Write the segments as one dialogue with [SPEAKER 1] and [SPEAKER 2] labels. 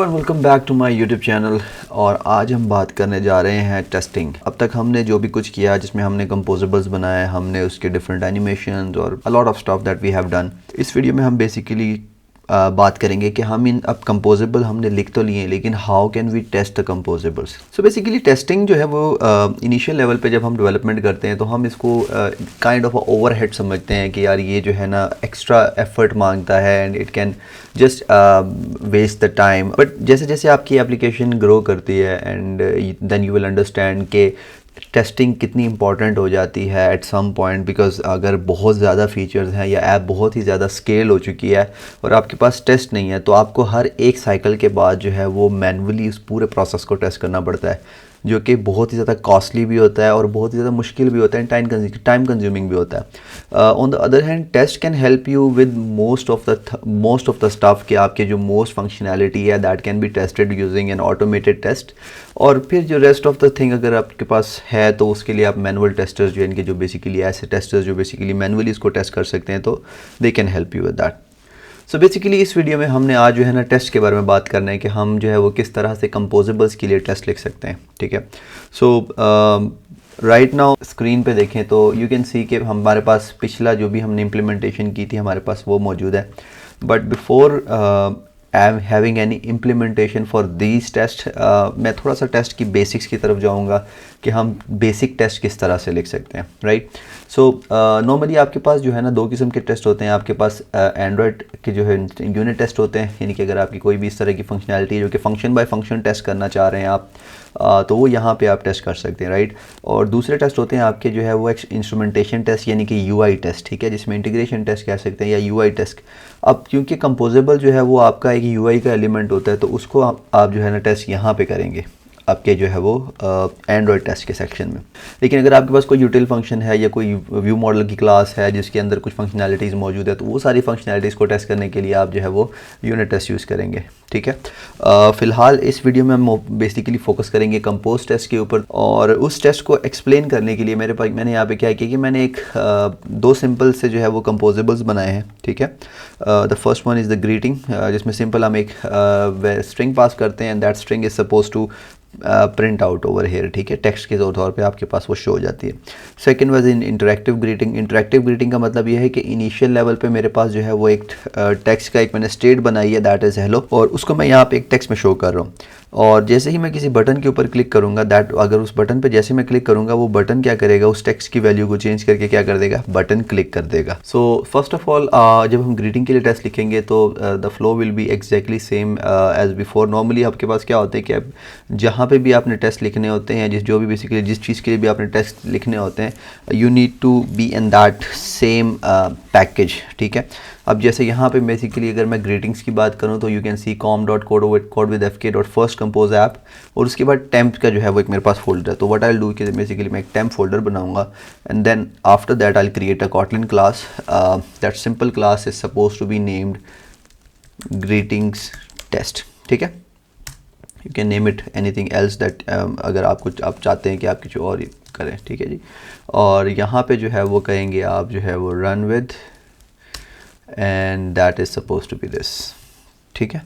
[SPEAKER 1] Everyone, welcome back to my YouTube channel. और आज हम बात करने जा रहे हैं टेस्टिंग। अब तक हमने जो भी कुछ किया जिसमें हमने कंपोजेबल्स बनाए, हमने उसके डिफरेंट एनिमेशंस और a lot of stuff that we have done. इस वीडियो में हम बेसिकली बात करेंगे कि हम इन अब कंपोजेबल हमने लिख तो लिए, लेकिन how can we test the composables. So basically testing जो है वो इनिशियल लेवल पे जब हम डेवलपमेंट करते हैं तो हम इसको काइंड ऑफ ओवरहेड समझते हैं कि यार ये जो है ना एक्स्ट्रा एफर्ट मांगता है and it can just waste the time. But जैसे जैसे आपकी एप्लीकेशन ग्रो करती है and then you will understand के टेस्टिंग कितनी इंपॉर्टेंट हो जाती है एट सम पॉइंट। बिकॉज अगर बहुत ज़्यादा फीचर्स हैं या ऐप बहुत ही ज़्यादा स्केल हो चुकी है और आपके पास टेस्ट नहीं है, तो आपको हर एक साइकिल के बाद जो है वो मैनुअली उस पूरे प्रोसेस को टेस्ट करना पड़ता है, जो कि बहुत ही ज़्यादा कॉस्टली भी होता है और बहुत ही ज़्यादा मुश्किल भी होता है, टाइम कंज्यूमिंग भी होता है। On the other hand test can help you with most of the stuff कि आपके जो मोस्ट फंक्शनैलिटी है that can be tested using an automated test. और फिर जो रेस्ट ऑफ द थिंग अगर आपके पास है तो उसके लिए आप मैनुअल टेस्टर्स जो इनके जो बेसिकली ऐसे टेस्टर्स जो बेसिकली मैनुअली इसको टेस्ट कर सकते हैं, तो they can help you with that. So basically इस वीडियो में हमने आज जो है ना टेस्ट के बारे में बात करना है कि हम जो है वो किस तरह से कंपोजेबल्स के लिए टेस्ट लिख सकते हैं। ठीक है, सो राइट नाउ स्क्रीन पे देखें तो यू कैन सी कि हमारे पास पिछला जो भी हमने इम्प्लीमेंटेशन की थी हमारे पास वो मौजूद है। But before I am having any implementation for these test, मैं थोड़ा सा टेस्ट की बेसिक्स की तरफ जाऊंगा कि हम बेसिक टेस्ट किस तरह से लिख सकते हैं। राइट, सो नॉर्मली आपके पास जो है ना दो किस्म के टेस्ट होते हैं। आपके पास एंड्रॉयड के जो है यूनिट टेस्ट होते हैं, यानी कि अगर आपकी कोई भी इस तरह की फंक्शनैलिटी है जो कि फंक्शन बाय फंक्शन टेस्ट करना चाह रहे हैं आप, तो वो यहाँ पे आप टेस्ट कर सकते हैं। राइट, और दूसरे टेस्ट होते हैं आपके जो है वो इंस्ट्रूमेंटेशन टेस्ट यानी कि यूआई टेस्ट। ठीक है, जिसमें इंटीग्रेशन टेस्ट कह सकते हैं या यूआई टेस्ट। अब क्योंकि कंपोजेबल जो है वो आपका एक यूआई का एलिमेंट होता है, तो उसको आप जो है ना टेस्ट यहाँ पे करेंगे आपके जो है वो एंड्रॉयड टेस्ट के सेक्शन में। लेकिन अगर आपके पास कोई यूटिल फंक्शन है या कोई व्यू मॉडल की क्लास है जिसके अंदर कुछ फंक्शनैलिटीज़ मौजूद है, तो वो सारी फंक्शनैलिटीज़ को टेस्ट करने के लिए आप जो है वो यूनिट टेस्ट यूज़ करेंगे। ठीक है, फ़िलहाल इस वीडियो में हम बेसिकली फोकस करेंगे कंपोज टेस्ट के ऊपर। और उस टेस्ट को एक्सप्लेन करने के लिए मैंने यहाँ पे क्या किया कि मैंने एक दो सिंपल से जो है वो कंपोजेबल्स बनाए हैं। ठीक है, the first one is the greeting, जिसमें सिंपल हम एक स्ट्रिंग पास करते हैं and that string is suppose to print out over here. ठीक है, टेक्स्ट के तौर पे आपके पास वो शो हो जाती है। Second was in interactive greeting. Interactive greeting का मतलब ये है कि इनिशियल लेवल पे मेरे पास जो है वो एक टेक्स्ट का एक मैंने स्टेट बनाई है दैट इज़ हेलो, और उसको मैं यहाँ पे एक टेक्स्ट में शो कर रहा हूँ। और जैसे ही मैं किसी बटन के ऊपर क्लिक करूँगा, दैट अगर उस बटन पे जैसे मैं क्लिक करूँगा वो बटन क्या करेगा, उस टेक्स्ट की वैल्यू को चेंज करके क्या कर देगा, बटन क्लिक कर देगा। सो फर्स्ट ऑफ ऑल जब हम ग्रीटिंग के लिए टेस्ट लिखेंगे तो the flow will be exactly same as before. Normally आपके पास क्या होता है कि अब जहाँ पे भी आपने टेस्ट लिखने होते हैं, जो भी बेसिकली जिस चीज़ के लिए भी आपने टेस्ट लिखने होते हैं, you need to be in that same package. ठीक है, अब जैसे यहाँ पे बेसिकली अगर मैं ग्रीटिंग्स की बात करूँ तो you can C com.code.fk.first-compose app, और उसके बाद टेम्प का जो है वो एक मेरे पास फोल्डर है। तो व्हाट आई विल डू कि बेसिकली मैं एक टेम्प फोल्डर बनाऊंगा and then after that I will create a Kotlin class. That simple class is suppose to be named greetings test. ठीक है, you can name it anything else that, अगर आप चाहते हैं कि आप कुछ और करें। ठीक है जी, और यहाँ पे जो है वो कहेंगे आप जो है वो run with and that is suppose to be this. ठीक है,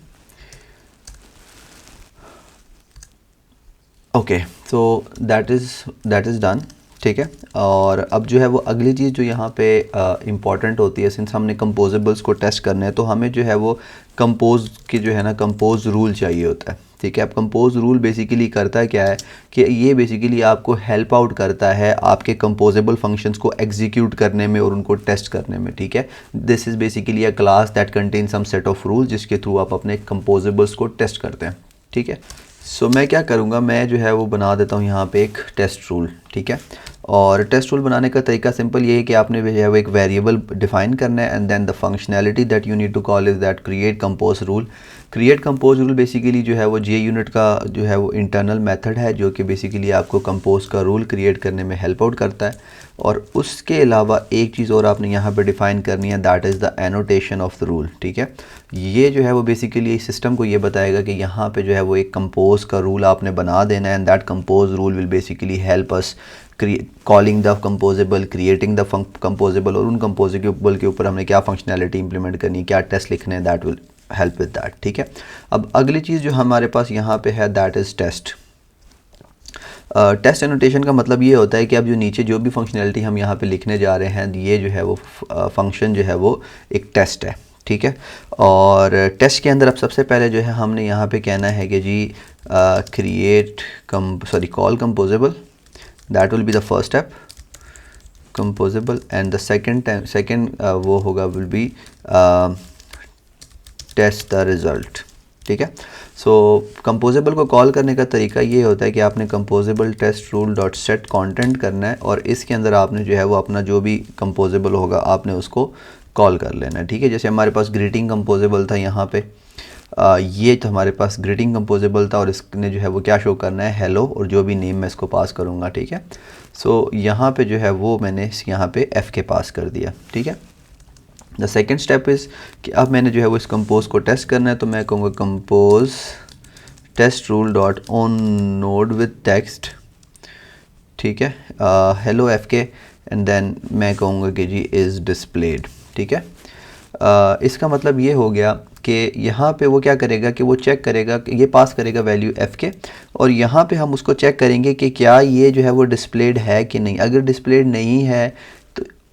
[SPEAKER 1] okay, so that is done. ठीक है, और अब जो है वो अगली चीज़ जो यहाँ पे इम्पॉर्टेंट होती है, सिंस हमने कंपोजेबल्स को टेस्ट करना है तो हमें जो है वो कंपोज की जो है ना कंपोज रूल चाहिए होता है। ठीक है, अब कंपोज रूल बेसिकली करता क्या है कि ये बेसिकली आपको हेल्प आउट करता है आपके कंपोजेबल फंक्शंस को एग्जीक्यूट करने में और उनको टेस्ट करने में। ठीक है, this is basically a class that contain some set of rule जिसके थ्रू आप अपने कंपोजेबल्स को टेस्ट करते हैं। ठीक है, सो मैं क्या करूँगा, मैं जो है वो बना देता हूँ यहाँ पे एक टेस्ट रूल। ठीक है, और टेस्ट रूल बनाने का तरीका सिंपल ये है कि आपने जो है वो एक वेरिएबल डिफाइन करना है and then the functionality that you need to call is that create compose rule. Create compose rule basically जो है वो जे यूनिट का जो है वो इंटरनल मेथड है जो कि बेसिकली आपको कंपोज का रूल क्रिएट करने में हेल्प आउट करता है। और उसके अलावा एक चीज़ और आपने यहाँ पे डिफ़ाइन करनी है, that is the annotation of the rule. ठीक है, ये जो है वो बेसिकली सिस्टम को ये बताएगा कि यहाँ पे जो है वो एक कंपोज का रूल आपने बना देना है and that compose rule will basically help us calling the composable, creating the composable, और उन कंपोजेबल के ऊपर हमने क्या फंक्शनैलिटी इंप्लीमेंट करनी है, क्या टेस्ट लिखने हैं, that will help with that, ठीक है। अब अगली चीज़ जो हमारे पास यहाँ पे है that is test. Test annotation का मतलब ये होता है कि अब जो नीचे जो भी फंक्शनैलिटी हम यहाँ पे लिखने जा रहे हैं, ये जो है वो फंक्शन जो है वो एक टेस्ट है, ठीक है। और टेस्ट के अंदर अब सबसे पहले जो है हमने यहाँ पे कहना है कि जी create call composable, that will be the first step, composable, and the second वो होगा will be test the result, ठीक है। सो कंपोजेबल को कॉल करने का तरीका ये होता है कि आपने composable test rule dot set content करना है और इसके अंदर आपने जो है वो अपना जो भी कंपोजेबल होगा आपने उसको कॉल कर लेना है, ठीक है। जैसे हमारे पास ग्रीटिंग कंपोजेबल था यहाँ पे, ये तो हमारे पास ग्रीटिंग कंपोजेबल था और इसने जो है वो क्या शो करना है, हेलो, और जो भी नेम मैं इसको पास करूँगा, ठीक है। सो यहाँ पे जो है वो मैंने यहाँ पे एफ़ के पास कर दिया, ठीक है। द सेकेंड स्टेप इज़ कि अब मैंने जो है वो इस कंपोज को टेस्ट करना है, तो मैं कहूँगा compose test rule dot on node with text, ठीक है, hello F K, and then मैं कहूँगा कि जी इज़ डिस्प्लेड, ठीक है। इसका मतलब ये हो गया कि यहाँ पे वो क्या करेगा कि वो चेक करेगा, ये पास करेगा वैल्यू एफ़ के, और यहाँ पे हम उसको चेक करेंगे कि क्या ये जो है वो डिस्प्लेड है कि नहीं। अगर डिस्प्लेड नहीं है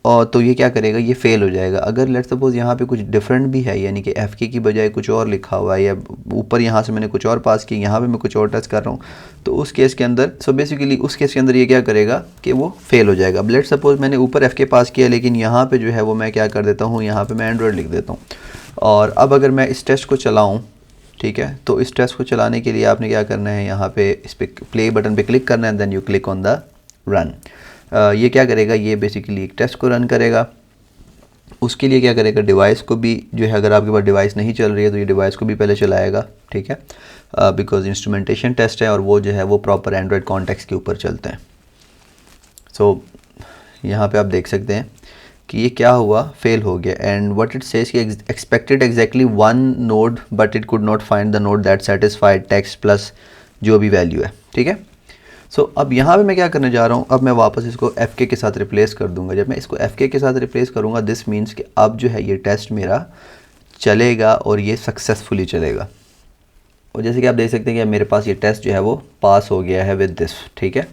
[SPEAKER 1] तो ये क्या करेगा, ये फेल हो जाएगा। अगर लेट्स सपोज यहाँ पे कुछ डिफरेंट भी है, यानी कि एफ़ के की बजाय कुछ और लिखा हुआ है, या ऊपर यहाँ से मैंने कुछ और पास किया, यहाँ पे मैं कुछ और टच कर रहा हूँ, तो उस केस के अंदर बेसिकली उस केस के अंदर ये क्या करेगा कि वो फेल हो जाएगा। अब लेट्स सपोज मैंने ऊपर एफ़ के पास किया, लेकिन यहाँ पर जो है वो मैं क्या कर देता हूँ, यहाँ पर मैं एंड्रॉयड लिख देता हूँ। और अब अगर मैं इस टेस्ट को चलाऊँ, ठीक है, तो इस टेस्ट को चलाने के लिए आपने क्या करना है, यहाँ पे इस पर प्ले बटन पे क्लिक करना है, then you click on the run. ये क्या करेगा, ये बेसिकली एक टेस्ट को रन करेगा। उसके लिए क्या करेगा, डिवाइस को भी जो है, अगर आपके पास डिवाइस नहीं चल रही है तो ये डिवाइस को भी पहले चलाएगा, ठीक है, बिकॉज इंस्ट्रूमेंटेशन टेस्ट है और वो जो है वो प्रॉपर एंड्रॉयड कॉन्टेक्स्ट के ऊपर चलते हैं। सो यहाँ पे आप देख सकते हैं कि ये क्या हुआ, फेल हो गया। एंड व्हाट इट सेज कि expected exactly one node but it could not find the node that satisfied text plus जो भी वैल्यू है, ठीक है। सो अब यहाँ पे मैं क्या करने जा रहा हूँ, अब मैं वापस इसको एफ़ के साथ रिप्लेस कर दूंगा। जब मैं इसको एफ़ के साथ रिप्लेस करूँगा, दिस मीन्स कि अब जो है ये टेस्ट मेरा चलेगा और ये सक्सेसफुली चलेगा। और जैसे कि आप देख सकते हैं कि मेरे पास ये टेस्ट जो है वो पास हो गया है विद दिस, ठीक है।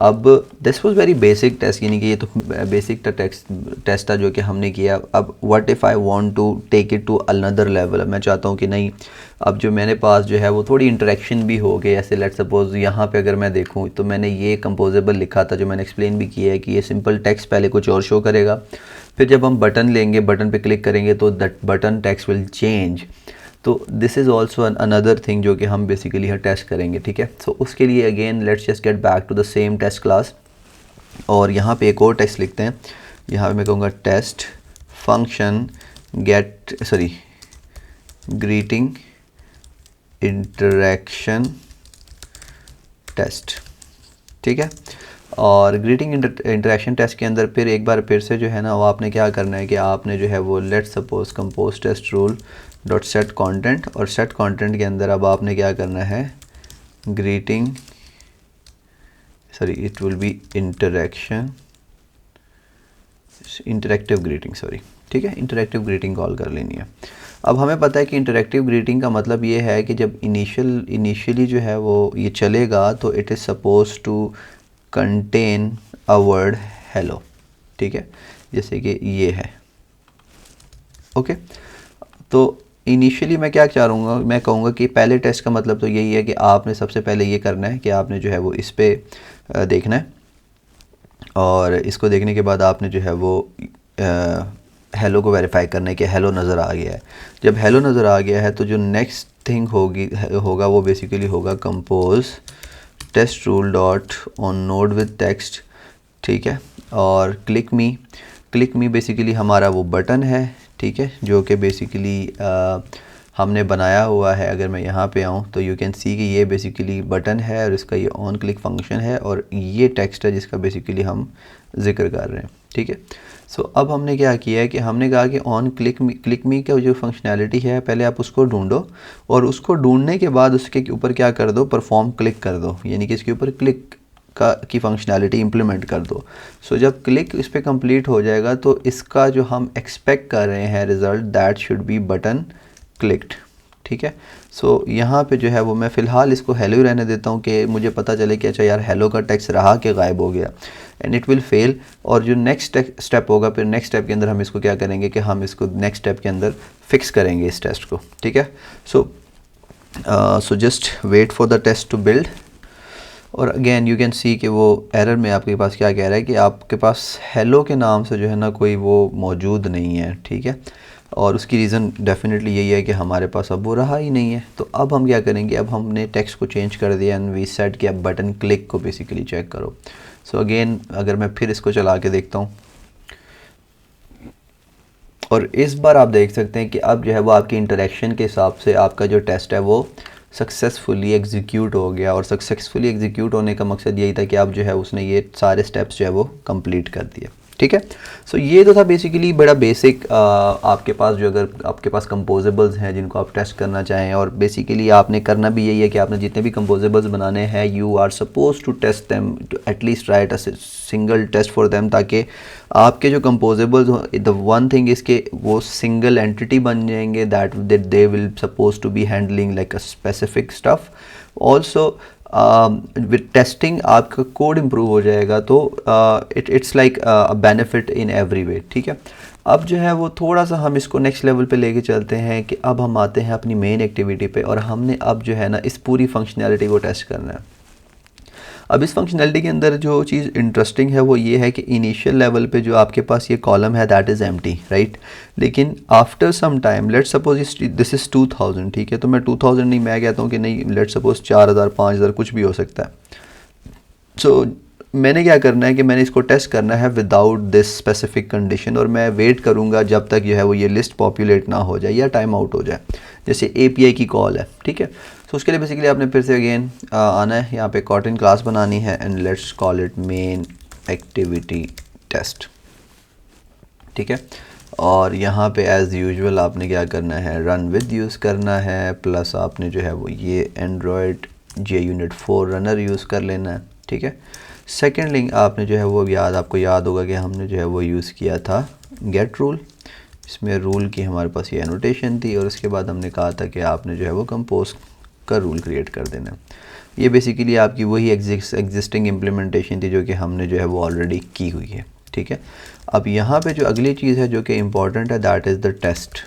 [SPEAKER 1] अब this was very basic test, यानी कि ये तो बेसिक टेस्ट था जो कि हमने किया। अब what if I want to take it to another level, मैं चाहता हूँ कि नहीं, अब जो मेरे पास जो है वो थोड़ी इंटरेक्शन भी हो गई। ऐसे लेट्स सपोज यहाँ पे अगर मैं देखूँ तो मैंने ये कंपोजेबल लिखा था, जो मैंने एक्सप्लेन भी किया है कि ये सिंपल टेक्स्ट पहले कुछ और शो करेगा, फिर जब हम बटन लेंगे, बटन पे क्लिक करेंगे तो that button text will change. तो this is also another thing जो कि हम बेसिकली यहाँ टेस्ट करेंगे, ठीक है। सो उसके लिए again let's just get back to the same test class, और यहाँ पे एक और टेक्स्ट लिखते हैं। यहाँ पे मैं कहूँगा test function greeting interaction test, ठीक है। और ग्रीटिंग इंटरेक्शन टेस्ट के अंदर फिर एक बार फिर से जो है ना, वो आपने क्या करना है कि आपने जो है वो let's suppose compose test rule dot set content, और सेट कॉन्टेंट के अंदर अब आपने क्या करना है, it will be interactive greeting, ठीक है, इंटरेक्टिव ग्रीटिंग कॉल कर लेनी है। अब हमें पता है कि इंटरेक्टिव ग्रीटिंग का मतलब ये है कि जब इनिशियली जो है वो ये चलेगा तो it is suppose to contain a word hello, ठीक है, जैसे कि ये है, ओके। तो इनिशियली मैं क्या चाहूँगा, मैं कहूँगा कि पहले टेस्ट का मतलब तो यही है कि आपने सबसे पहले ये करना है कि आपने जो है वो इस पर देखना है, और इसको देखने के बाद आपने जो है वो हेलो को वेरीफाई करना है कि हेलो नज़र आ गया है। जब हेलो नज़र आ गया है तो जो नेक्स्ट थिंग होगा वो बेसिकली होगा compose test rule dot on node with text, ठीक है। और क्लिक मी बेसिकली हमारा वो बटन है, ठीक है, जो कि बेसिकली हमने बनाया हुआ है। अगर मैं यहाँ पे आऊँ तो यू कैन सी कि ये बेसिकली बटन है और इसका ये ऑन क्लिक फंक्शन है, और ये टेक्स्ट है जिसका बेसिकली हम जिक्र कर रहे हैं, ठीक है। सो अब हमने क्या किया है कि हमने कहा कि ऑन क्लिक मी का जो फंक्शनैलिटी है, पहले आप उसको ढूंढो, और उसको ढूंढने के बाद उसके ऊपर क्या कर दो, परफॉर्म क्लिक कर दो, यानी कि इसके ऊपर क्लिक की फंक्शनैलिटी इंप्लीमेंट कर दो। सो जब क्लिक इस पर कंप्लीट हो जाएगा तो इसका जो हम एक्सपेक्ट कर रहे हैं result, that should B button clicked, ठीक है। सो यहाँ पे जो है वो मैं फ़िलहाल इसको हेलो ही रहने देता हूँ कि मुझे पता चले कि अच्छा यार हेलो का टेक्स्ट रहा कि गायब हो गया, एंड इट विल फेल। और जो नेक्स्ट स्टेप होगा, फिर नेक्स्ट स्टेप के अंदर हम इसको क्या करेंगे कि हम इसको नेक्स्ट स्टेप के अंदर फिक्स करेंगे इस टेस्ट को, ठीक है। So just wait for the test to build. और अगेन यू कैन सी कि वो एरर में आपके पास क्या कह रहा है कि आपके पास हेलो के नाम से जो है ना कोई वो मौजूद नहीं है, ठीक है। और उसकी रीज़न डेफिनेटली यही है कि हमारे पास अब वो रहा ही नहीं है। तो अब हम क्या करेंगे, अब हमने टेक्स्ट को चेंज कर दिया एंड वी सेट कि अब बटन क्लिक को बेसिकली चेक करो। सो अगेन अगर मैं फिर इसको चला के देखता हूँ, और इस बार आप देख सकते हैं कि अब जो है वो आपकी इंटरेक्शन के हिसाब से आपका जो टेस्ट है वो सक्सेसफुली एग्जीक्यूट हो गया। और सक्सेसफुली एग्जीक्यूट होने का मकसद यही था कि अब जो है उसने ये सारे स्टेप्स जो है वो कंप्लीट कर दिए, ठीक है। सो ये तो था बेसिकली बड़ा बेसिक आपके पास जो, अगर आपके पास कंपोजेबल्स हैं जिनको आप टेस्ट करना चाहें, और बेसिकली आपने करना भी यही है कि आपने जितने भी कंपोजेबल्स बनाने हैं you are suppose to test them, to at least write a single test for them, ताकि आपके जो कंपोजेबल्स द वन थिंग इसके वो सिंगल एंटिटी बन जाएंगे, that they will suppose to be handling like a specific stuff. Also with testing आपका code improve हो जाएगा, तो it's like a benefit in every way, ठीक है। अब जो है वो थोड़ा सा हम इसको नेक्स्ट लेवल पे लेके चलते हैं कि अब हम आते हैं अपनी मेन एक्टिविटी पे, और हमने अब जो है ना इस पूरी फंक्शनैलिटी को टेस्ट करना है। अब इस फंक्शनैलिटी के अंदर जो चीज़ इंटरेस्टिंग है वो ये है कि इनिशियल लेवल पे जो आपके पास ये कॉलम है दैट इज़ एम्प्टी, राइट। लेकिन after some time let's suppose this is 2000, ठीक है। तो मैं 2000 नहीं, मैं कहता हूँ कि नहीं, लेट्स सपोज 4000 5000 कुछ भी हो सकता है। सो मैंने क्या करना है कि मैंने इसको टेस्ट करना है विदाउट दिस स्पेसिफिक कंडीशन, और मैं वेट करूँगा जब तक जो है वो ये लिस्ट पॉपुलेट ना हो जाए या टाइम आउट हो जाए, जैसे API की कॉल है, ठीक है। तो उसके लिए बेसिकली आपने फिर से अगेन आना है, यहाँ पे कॉटन क्लास बनानी है and let's call it main activity test, ठीक है। और यहाँ पे एज़ यूजुअल आपने क्या करना है, रन विद यूज़ करना है, प्लस आपने जो है वो ये एंड्रॉयड JUnit 4 रनर यूज़ कर लेना है, ठीक है। सेकेंड लिंक आपने जो है वो आपको याद होगा कि हमने जो है वो यूज़ किया था गेट रूल। इसमें रूल की हमारे पास ये एनोटेशन थी, और उसके बाद हमने कहा था कि आपने जो है वो कंपोज का रूल क्रिएट कर देना। ये बेसिकली आपकी वही एग्जिस्टिंग इम्प्लीमेंटेशन थी जो कि हमने जो है वो ऑलरेडी की हुई है, ठीक है। अब यहाँ पे जो अगली चीज़ है जो कि इम्पॉर्टेंट है दैट इज़ द टेस्ट।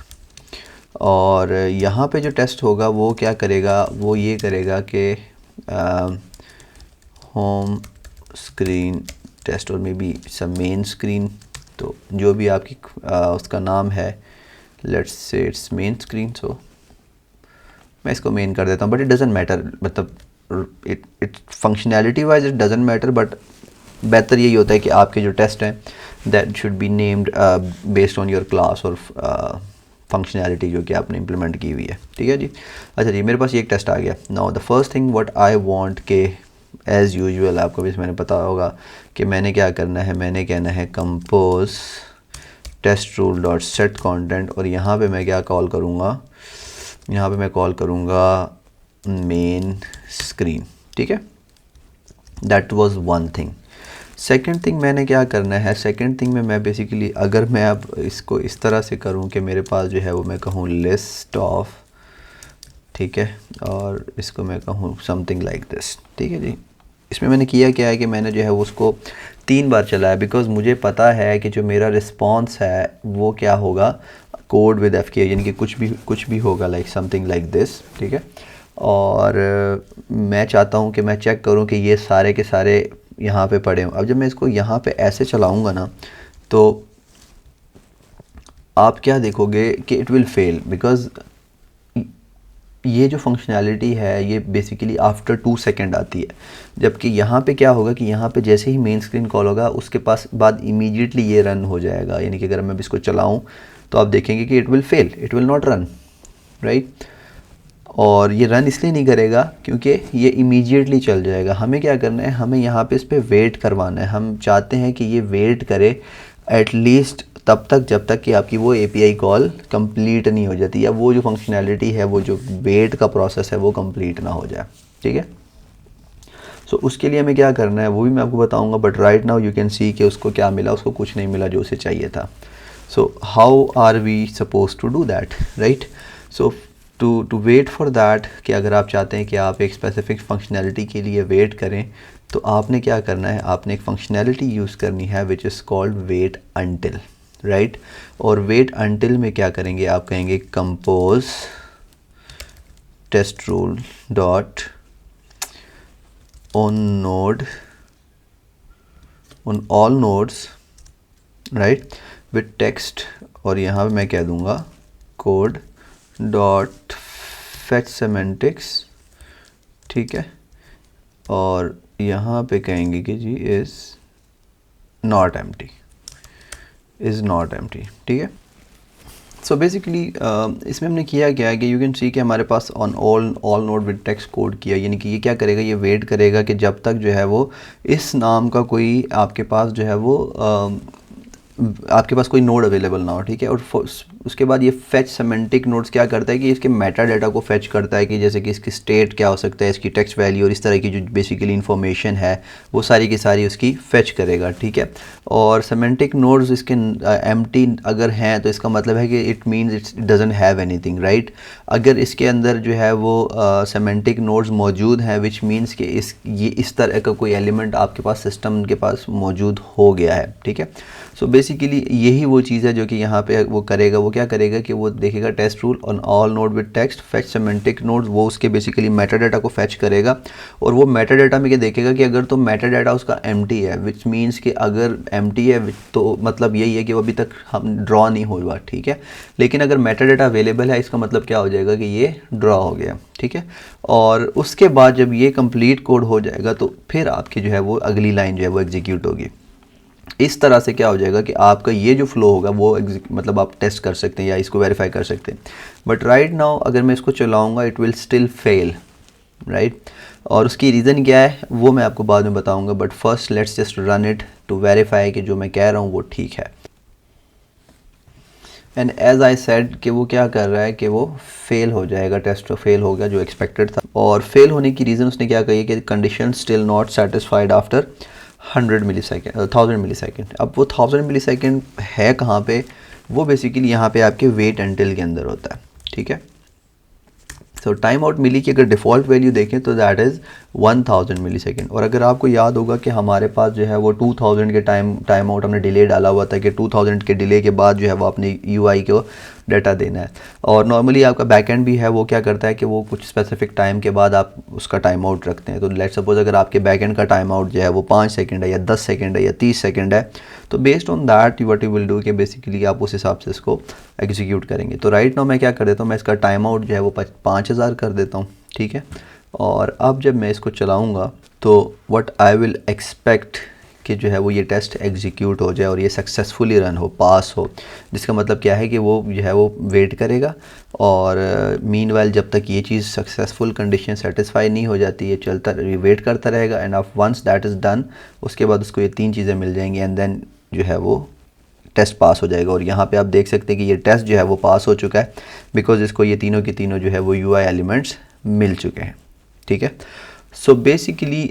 [SPEAKER 1] और यहाँ पे जो टेस्ट होगा वो क्या करेगा, वो ये करेगा कि होम स्क्रीन टेस्ट और maybe some main screen, तो जो भी आपकी उसका नाम है, let's say it's main screen. सो मैं इसको मेन कर देता हूँ, बट इट डज़ंट मैटर, मतलब it functionality wise it doesn't matter, but बेहतर यही होता है कि आपके जो टेस्ट हैं that should be named based on your class और फंक्शनैलिटी जो कि आपने इम्प्लीमेंट की हुई है, ठीक है जी। अच्छा जी, मेरे पास ये एक टेस्ट आ गया। Now the first thing what I want के एज़ यूजुअल आपको भी मैंने पता होगा कि मैंने क्या करना है, मैंने कहना है compose test rule dot set content, और यहाँ पे मैं क्या कॉल करूँगा, यहाँ पे मैं कॉल करूँगा मेन स्क्रीन, ठीक है। That was one thing. Second thing मैंने क्या करना है, सेकंड थिंग में मैं बेसिकली अगर मैं अब इसको इस तरह से करूँ कि मेरे पास जो है वो मैं कहूँ लिस्ट ऑफ, ठीक है, और इसको मैं कहूँ समथिंग लाइक दिस, ठीक है जी। इसमें मैंने किया क्या है कि मैंने जो है उसको 3 बार चलाया, बिकॉज़ मुझे पता है कि जो मेरा रिस्पॉन्स है वो क्या होगा, कोड विद FK, यानी कि कुछ भी होगा लाइक समथिंग लाइक दिस, ठीक है। और मैं चाहता हूँ कि मैं चेक करूँ कि ये सारे के सारे यहाँ पे पड़े हों। अब जब मैं इसको यहाँ पे ऐसे चलाऊँगा ना, तो आप क्या देखोगे कि इट विल फेल, बिकॉज़ ये जो फंक्शनैलिटी है ये बेसिकली आफ्टर 2 सेकेंड आती है, जबकि यहाँ पे क्या होगा कि यहाँ पे जैसे ही मेन स्क्रीन कॉल होगा उसके पास बाद इमीडिएटली ये रन हो जाएगा, यानी कि अगर मैं इसको चलाऊँ तो आप देखेंगे कि it will fail, it will not run, right. और ये रन इसलिए नहीं करेगा क्योंकि ये इमीडिएटली चल जाएगा। हमें क्या करना है, हमें यहाँ पे इस पर वेट करवाना है। हम चाहते हैं कि ये वेट करे एटलीस्ट तब तक जब तक कि आपकी वो API कॉल कंप्लीट नहीं हो जाती, या वो जो फंक्शनैलिटी है, वो जो वेट का प्रोसेस है वो कंप्लीट ना हो जाए, ठीक है। सो उसके लिए हमें क्या करना है वो भी मैं आपको बताऊंगा, but right now you can see कि उसको क्या मिला, उसको कुछ नहीं मिला जो उसे चाहिए था। So how are we suppose to do that, right. So to wait for that, कि अगर आप चाहते हैं कि आप एक स्पेसिफिक फंक्शनैलिटी के लिए वेट करें, तो आपने क्या करना है, आपने एक फंक्शनैलिटी यूज़ करनी है which is called wait until, right. और वेट अनटिल में क्या करेंगे, आप कहेंगे compose test rule dot on all nodes, right, with text, और यहाँ पे मैं कह दूँगा कोड डॉट फेच सेमेंटिक्स, ठीक है, और यहाँ पे कहेंगे कि जी इज़ नॉट एम्प्टी, ठीक है। सो बेसिकली इसमें हमने किया क्या है कि यू कैन सी कि हमारे pass on all node with text code किया, यानी कि ये क्या करेगा, ये वेट करेगा कि जब तक जो है वो इस नाम का कोई आपके पास जो है वो आपके पास कोई नोड अवेलेबल ना हो, ठीक है। और उसके बाद ये फेच सेमेंटिक नोड्स क्या करता है कि इसके मेटा डाटा को फेच करता है, कि जैसे कि इसकी स्टेट क्या हो सकता है, इसकी टेक्स्ट वैल्यू और इस तरह की जो बेसिकली इन्फॉर्मेशन है वो सारी की सारी उसकी फेच करेगा, ठीक है। और सेमेंटिक नोड्स इसके एम्प्टी अगर हैं तो इसका मतलब है कि it means it doesn't have anything, right. अगर इसके अंदर जो है वो सेमेंटिक नोड्स मौजूद हैं, विच मीन्स कि ये इस तरह का कोई एलिमेंट आपके पास सिस्टम के पास मौजूद हो गया है, ठीक है। सो बेसिकली यही वो चीज़ है जो कि यहाँ पे वो करेगा, वो क्या करेगा कि वो देखेगा test rule on all node with text fetch semantic nodes, वो उसके बेसिकली मेटा डाटा को फेच करेगा, और वो मेटा डाटा में क्या देखेगा कि अगर तो मेटा डाटा उसका एम्प्टी है, विच मीन्स कि अगर एम्प्टी है तो मतलब यही है कि वो अभी तक हम ड्रॉ नहीं हुआ, ठीक है। लेकिन अगर मेटा डाटा अवेलेबल है, इसका मतलब क्या हो जाएगा कि ये ड्रॉ हो गया, ठीक है। और उसके बाद जब ये कंप्लीट कोड हो जाएगा तो फिर आपकी जो है वो अगली लाइन जो है वो एग्जीक्यूट होगी। इस तरह से क्या हो जाएगा कि आपका ये जो फ्लो होगा वो मतलब आप टेस्ट कर सकते हैं या इसको वेरीफाई कर सकते हैं। बट राइट नाउ अगर मैं इसको चलाऊंगा it will still fail, right. और उसकी रीज़न क्या है वो मैं आपको बाद में बताऊंगा, but first let's just run it to verify कि जो मैं कह रहा हूँ वो ठीक है। एंड एज आई सेड कि वो क्या कर रहा है कि वो फेल हो जाएगा, टेस्ट तो फेल हो गया जो एक्सपेक्टेड था। और फेल होने की रीज़न उसने क्या कही कि condition still not satisfied after 100 millisecond 1000 millisecond. अब वो 1000 मिलीसेकेंड है कहाँ पे, वो बेसिकली यहाँ पे आपके वेट अनटिल के अंदर होता है, ठीक है। सो टाइम आउट मिली की अगर डिफ़ॉल्ट वैल्यू देखें तो दैट इज़ 1000 मिलीसेकेंड। और अगर आपको याद होगा कि हमारे पास जो है वो 2000 के टाइम आउट हमने डिले डाला हुआ था कि 2000 के डिले के बाद जो है वो अपनी यूआई को डाटा देना है। और नॉर्मली आपका बैकएंड भी है वो क्या करता है कि वो कुछ स्पेसिफिक टाइम के बाद आप उसका टाइम आउट रखते हैं। तो लेट सपोज अगर आपके बैकएंड का टाइम आउट जो है वो 5 सेकंड है या 10 सेकंड है या 30 सेकंड है, तो based on that what you will do कि बेसिकली आप उस हिसाब से इसको एग्जीक्यूट करेंगे। तो राइट नाउ मैं क्या कर देता हूँ, मैं इसका टाइम आउट जो है वो 5000 कर देता हूँ, ठीक है। और अब जब मैं इसको चलाऊँगा तो व्हाट आई विल एक्सपेक्ट कि जो है वो ये टेस्ट एग्जीक्यूट हो जाए और ये सक्सेसफुली रन हो, पास हो, जिसका मतलब क्या है कि वो जो है वो वेट करेगा। और मीनवाइल जब तक ये चीज़ सक्सेसफुल कंडीशन सेटिस्फाई नहीं हो जाती है चलता वेट करता रहेगा। And of once that is done, उसके बाद उसको ये 3 चीज़ें मिल जाएंगी एंड देन जो है वो टेस्ट पास हो जाएगा। और यहाँ पे आप देख सकते हैं कि ये टेस्ट जो है वो पास हो चुका है बिकॉज इसको ये तीनों के तीनों जो है वो यूआई एलिमेंट्स मिल चुके हैं, ठीक है। सो बेसिकली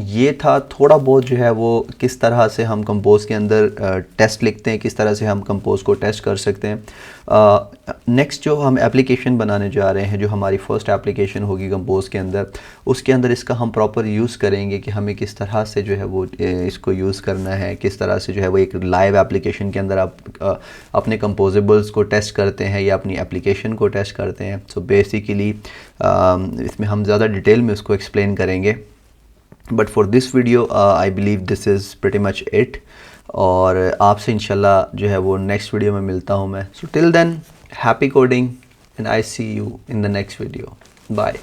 [SPEAKER 1] ये था थोड़ा बहुत जो है वो किस तरह से हम कंपोज के अंदर टेस्ट लिखते हैं, किस तरह से हम कंपोज को टेस्ट कर सकते हैं। नेक्स्ट जो हम एप्लीकेशन बनाने जा रहे हैं, जो हमारी फर्स्ट एप्लीकेशन होगी कंपोज के अंदर, उसके अंदर इसका हम प्रॉपर यूज़ करेंगे कि हमें किस तरह से जो है वो इसको यूज़ करना है, किस तरह से जो है वो एक लाइव एप्लीकेशन के अंदर आप अपने कंपोजेबल्स को टेस्ट करते हैं या अपनी एप्लीकेशन को टेस्ट करते हैं। सो बेसिकली इसमें हम ज़्यादा डिटेल में उसको एक्सप्लेन करेंगे, but for this video I believe this is pretty much it. और आपसे इंशाल्लाह जो है वो नेक्स्ट वीडियो में मिलता हूँ मैं। So till then happy coding and I see you in the next video, bye.